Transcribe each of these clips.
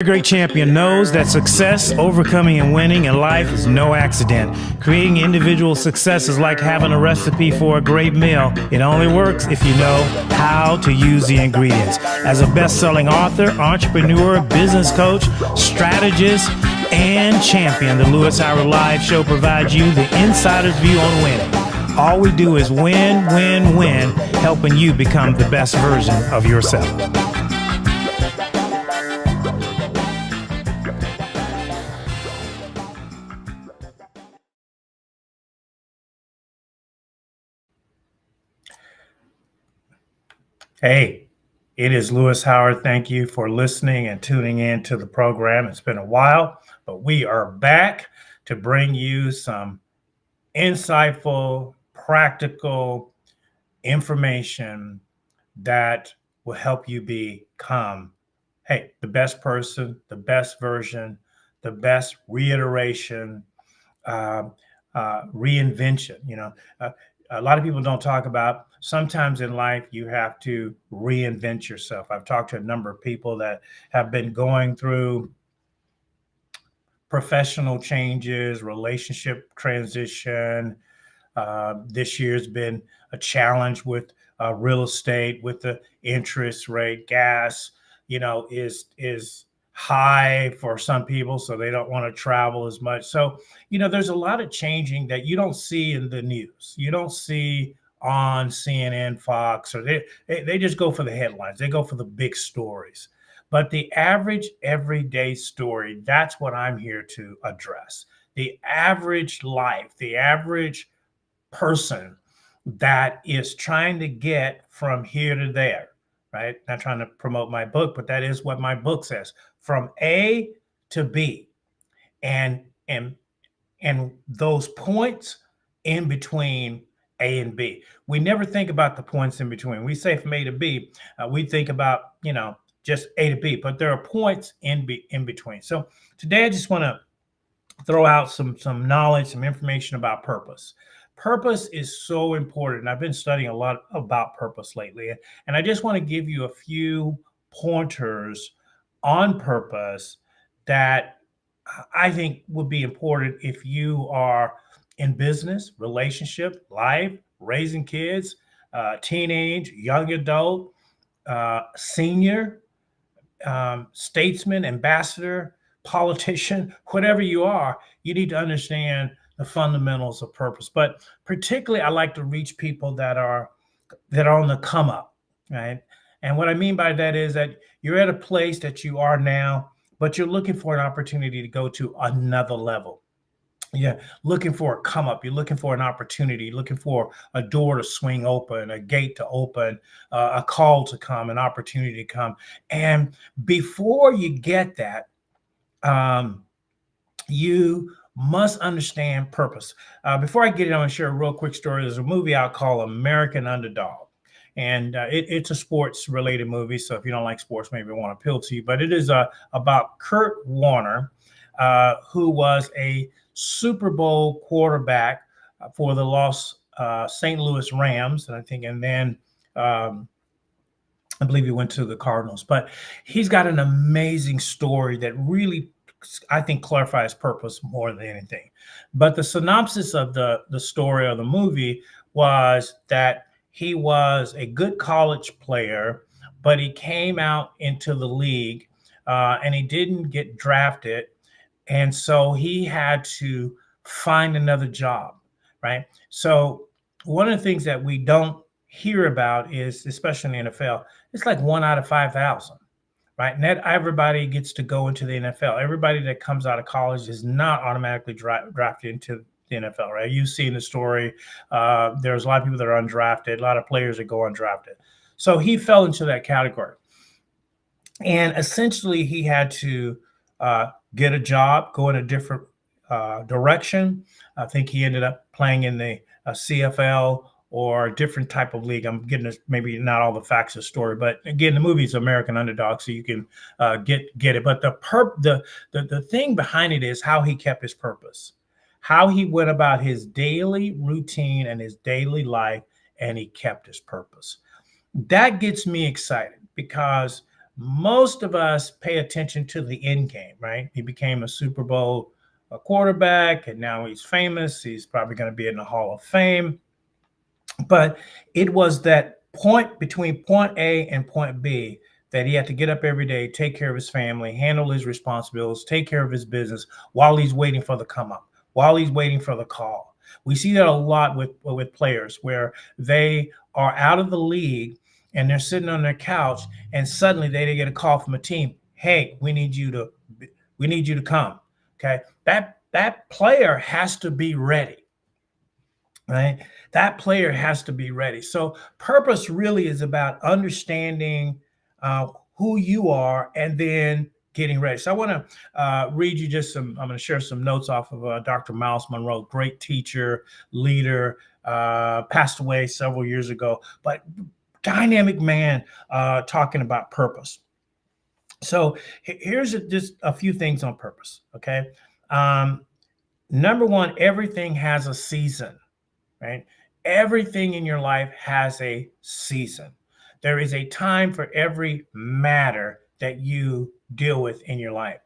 A great champion knows that success, overcoming, and winning in life is no accident. Creating individual success is like having a recipe for a great meal. It only works if you know how to use the ingredients. As a best-selling author, entrepreneur, business coach, strategist, and champion, the Lewis Howard Live Show provides you the insider's view on winning. All we do is win, win, win, helping you become the best version of yourself. Hey, it is Lewis Howard. Thank you for listening and tuning in to the program. It's been a while, but we are back to bring you some insightful, practical information that will help you become, hey, the best person, the best version, the best reiteration, reinvention. A lot of people don't talk about sometimes in life you have to reinvent yourself. I've talked to a number of people that have been going through professional changes, relationship transition. This year's been a challenge with real estate, with the interest rate. Gas, is high for some people, so they don't want to travel as much. So, there's a lot of changing that you don't see in the news. You don't see on CNN, Fox, or they just go for the headlines. They go for the big stories. But the average everyday story, that's what I'm here to address. The average life, the average person that is trying to get from here to there, right? Not trying to promote my book, but that is what my book says. From A to B. And those points in between A and B. We never think about the points in between. We say from A to B, we think about, just A to B, but there are points in between. So today I just want to throw out some knowledge, some information about purpose. Purpose is so important. I've been studying a lot about purpose lately, and I just want to give you a few pointers on purpose that I think would be important if you are in business, relationship, life, raising kids, teenage, young adult, senior, statesman, ambassador, politician, whatever you are, you need to understand the fundamentals of purpose. But particularly, I like to reach people that are on the come up, right? And what I mean by that is that you're at a place that you are now, but you're looking for an opportunity to go to another level. Yeah, looking for a come up. You're looking for an opportunity, looking for a door to swing open, a gate to open, a call to come, an opportunity to come. And before you get that, you must understand purpose. Before I get it, I want to share a real quick story. There's a movie out called American Underdog. And it's a sports related movie. So if you don't like sports, maybe it won't appeal to you. But it is about Kurt Warner, who was a Super Bowl quarterback for the St. Louis Rams. And then I believe he went to the Cardinals. But he's got an amazing story that really, I think, clarifies purpose more than anything. But the synopsis of the story of the movie was that he was a good college player, but he came out into the league and he didn't get drafted. And so he had to find another job, right? So one of the things that we don't hear about is, especially in the NFL, it's like 1 out of 5,000. Right? Not everybody gets to go into the NFL. Everybody that comes out of college is not automatically drafted into the NFL, right? You've seen the story. There's a lot of people that are undrafted, a lot of players that go undrafted. So he fell into that category. And essentially, he had to get a job, go in a different direction. I think he ended up playing in the CFL or a different type of league. I'm getting maybe not all the facts of the story, but again, the movie is American Underdog, so you can get it. But the thing behind it is how he kept his purpose, how he went about his daily routine and his daily life, and he kept his purpose. That gets me excited because Most of us pay attention to the end game, right? He became a Super Bowl quarterback, and now he's famous. He's probably going to be in the Hall of Fame. But it was that point between point A and point B that he had to get up every day, take care of his family, handle his responsibilities, take care of his business while he's waiting for the come up, while he's waiting for the call. We see that a lot with players where they are out of the league and they're sitting on their couch and suddenly they get a call from a team. Hey, we need you to come. Okay. That player has to be ready, right? That player has to be ready. So purpose really is about understanding who you are and then getting ready. So I want to read you just some. I'm going to share some notes off of Dr. Miles Monroe, great teacher, leader, passed away several years ago, but dynamic man talking about purpose. So here's just a few things on purpose. Okay. Um, Number one, everything has a season, right? Everything in your life has a season. There is a time for every matter that you deal with in your life.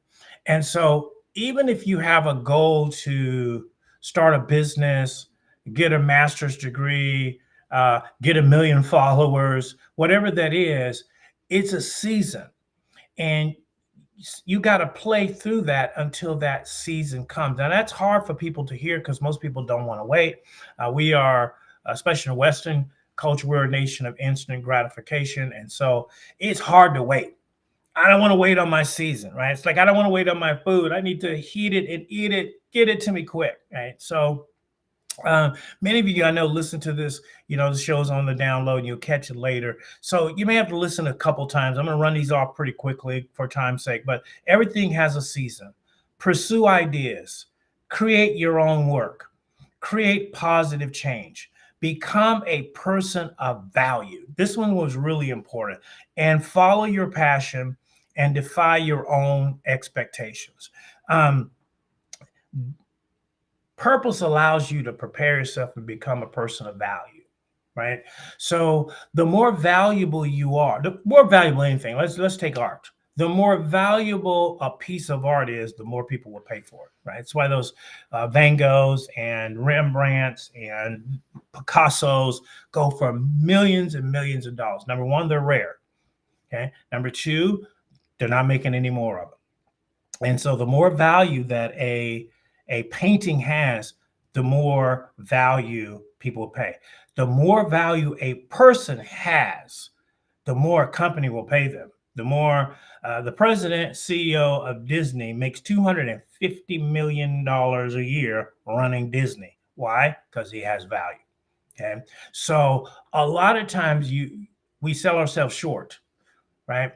And so, even if you have a goal to start a business, get a master's degree, get 1 million followers, whatever that is, it's a season. And you got to play through that until that season comes. Now that's hard for people to hear because most people don't want to wait. We are, especially in Western culture, we're a nation of instant gratification, and so it's hard to wait. I don't want to wait on my season, right? It's like I don't want to wait on my food. I need to heat it and eat it, get it to me quick, right? So many of you I know listen to this, the show's on the download and you'll catch it later. So you may have to listen a couple times. I'm going to run these off pretty quickly for time's sake, but everything has a season. Pursue ideas, create your own work, create positive change, become a person of value. This one was really important, and follow your passion and defy your own expectations. Um, Purpose allows you to prepare yourself and become a person of value, right? So the more valuable you are, the more valuable anything. Let's take art. The more valuable a piece of art is, the more people will pay for it, right? That's why those Van Goghs and Rembrandts and Picassos go for millions and millions of dollars. Number one, they're rare. Okay. Number two, they're not making any more of them. And so the more value that a painting has, the more value people pay. The more value a person has, the more a company will pay them. The more the president, CEO of Disney makes $250 million a year running Disney. Why? Because he has value. Okay. So a lot of times we sell ourselves short, right?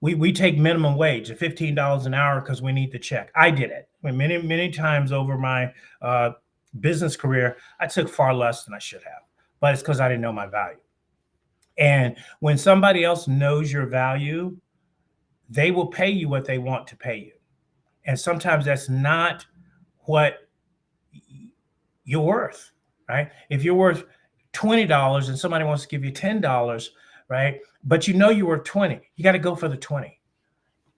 We take minimum wage at $15 an hour because we need the check. I did it. I mean, many times over my business career, I took far less than I should have, but it's because I didn't know my value. And when somebody else knows your value, they will pay you what they want to pay you. And sometimes that's not what you're worth, right? If you're worth $20 and somebody wants to give you $10, right? But you're worth 20, you got to go for the 20.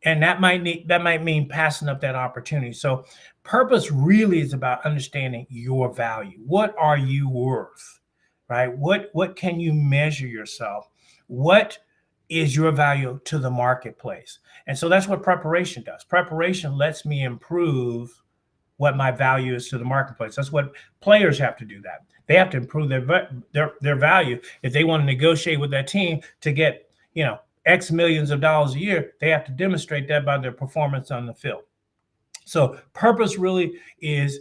And that might mean passing up that opportunity. So purpose really is about understanding your value. What are you worth? Right? What can you measure yourself? What is your value to the marketplace? And so that's what preparation does. Preparation lets me improve what my value is to the marketplace. That's what players have to do. That they have to improve their value if they want to negotiate with that team to get X millions of dollars a year. They have to demonstrate that by their performance on the field. So purpose really is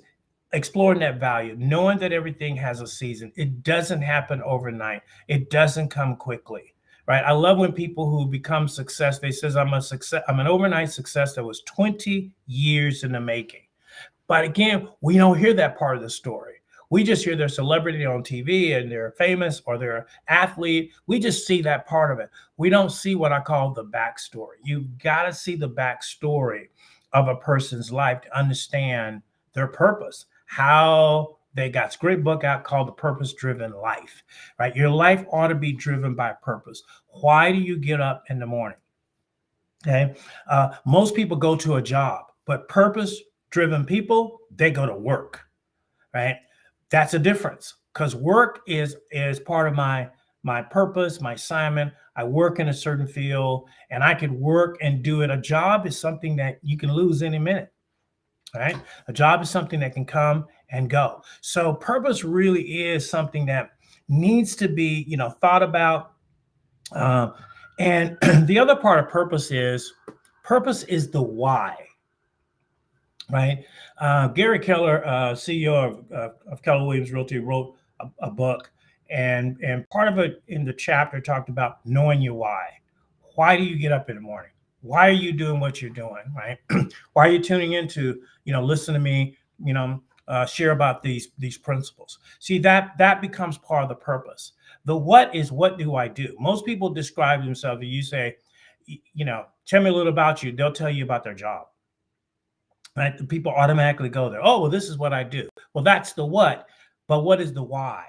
exploring that value, knowing that everything has a season. It doesn't happen overnight. It doesn't come quickly. Right. I love when people who become success, they says I'm an overnight success that was 20 years in the making. But again, we don't hear that part of the story. We just hear their celebrity on TV and they're famous or they're an athlete. We just see that part of it. We don't see what I call the backstory. You've got to see the backstory of a person's life to understand their purpose, how they got this great book out called The Purpose Driven Life, right? Your life ought to be driven by purpose. Why do you get up in the morning? Okay. Most people go to a job, but purpose driven people, they go to work, right? That's a difference because work is part of my purpose, my assignment. I work in a certain field and I can work and do it. A job is something that you can lose any minute, right? A job is something that can come and go. So purpose really is something that needs to be, thought about. Uh, and the other part of purpose is the why, right? Gary Keller, CEO of Keller Williams Realty, wrote a book, and part of it in the chapter talked about knowing your why. Why do you get up in the morning? Why are you doing what you're doing, right? Why are you tuning into, listen to me, share about these principles? See, that becomes part of the purpose. The what is, what do I do? Most people describe themselves, and you say, tell me a little about you. They'll tell you about their job. Right? The people automatically go there. Oh, well, this is what I do. Well, that's the what, but what is the why?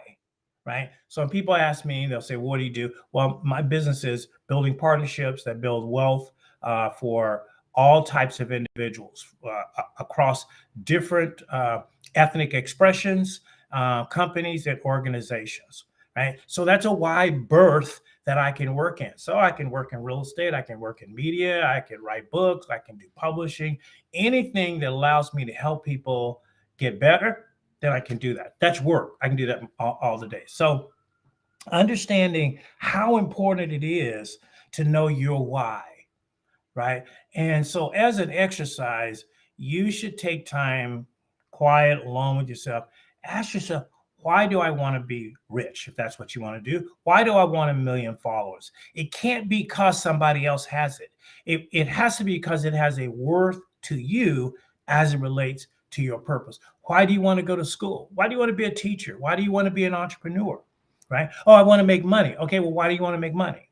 Right? So when people ask me, they'll say, what do you do? Well, my business is building partnerships that build wealth for all types of individuals across different ethnic expressions, companies, and organizations. Right? So that's a wide berth that I can work in. So I can work in real estate, I can work in media, I can write books, I can do publishing, anything that allows me to help people get better, then I can do that. That's work. I can do that all the day. So understanding how important it is to know your why, right? And so as an exercise, you should take time, quiet, alone with yourself. Ask yourself, why do I want to be rich? If that's what you want to do, why do I want 1 million followers? It can't be because somebody else has it. It has to be because it has a worth to you as it relates to your purpose. Why do you want to go to school? Why do you want to be a teacher? Why do you want to be an entrepreneur? Right? Oh, I want to make money. Okay, well, why do you want to make money?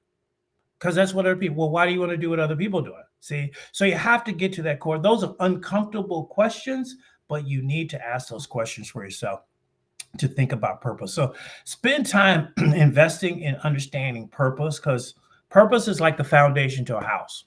Because that's what other people, well, why do you want to do what other people are doing? See, so you have to get to that core. Those are uncomfortable questions, but you need to ask those questions for yourself to think about purpose. So spend time investing in understanding purpose, because purpose is like the foundation to a house,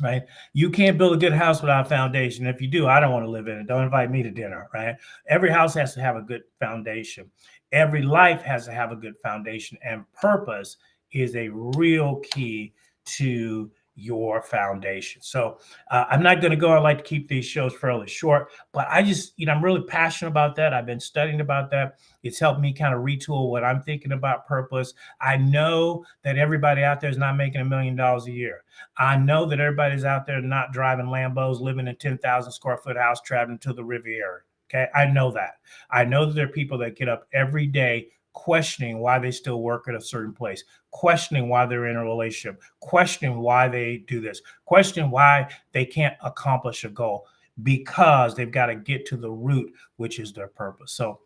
right? You can't build a good house without a foundation. If you do, I don't want to live in it. Don't invite me to dinner, right? Every house has to have a good foundation. Every life has to have a good foundation, and purpose is a real key to your foundation. So I'm not going to go. I like to keep these shows fairly short, but I just, I'm really passionate about that. I've been studying about that. It's helped me kind of retool what I'm thinking about purpose. I know that everybody out there is not making $1 million a year. I know that everybody's out there not driving Lambos, living in 10,000 square foot house, traveling to the Riviera. Okay. I know that. I know that there are people that get up every day questioning why they still work at a certain place, questioning why they're in a relationship, questioning why they do this, questioning why they can't accomplish a goal, because they've got to get to the root, which is their purpose. So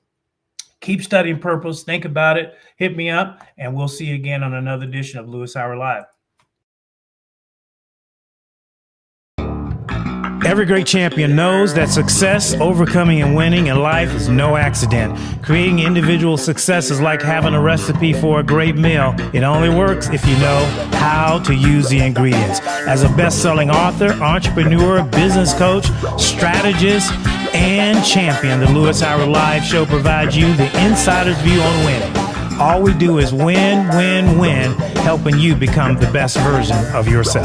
keep studying purpose, think about it, hit me up, and we'll see you again on another edition of Lewis Howard Live. Every great champion knows that success, overcoming, and winning in life is no accident. Creating individual success is like having a recipe for a great meal. It only works if you know how to use the ingredients. As a best-selling author, entrepreneur, business coach, strategist, and champion, the Lewis Howard Live Show provides you the insider's view on winning. All we do is win, win, win, helping you become the best version of yourself.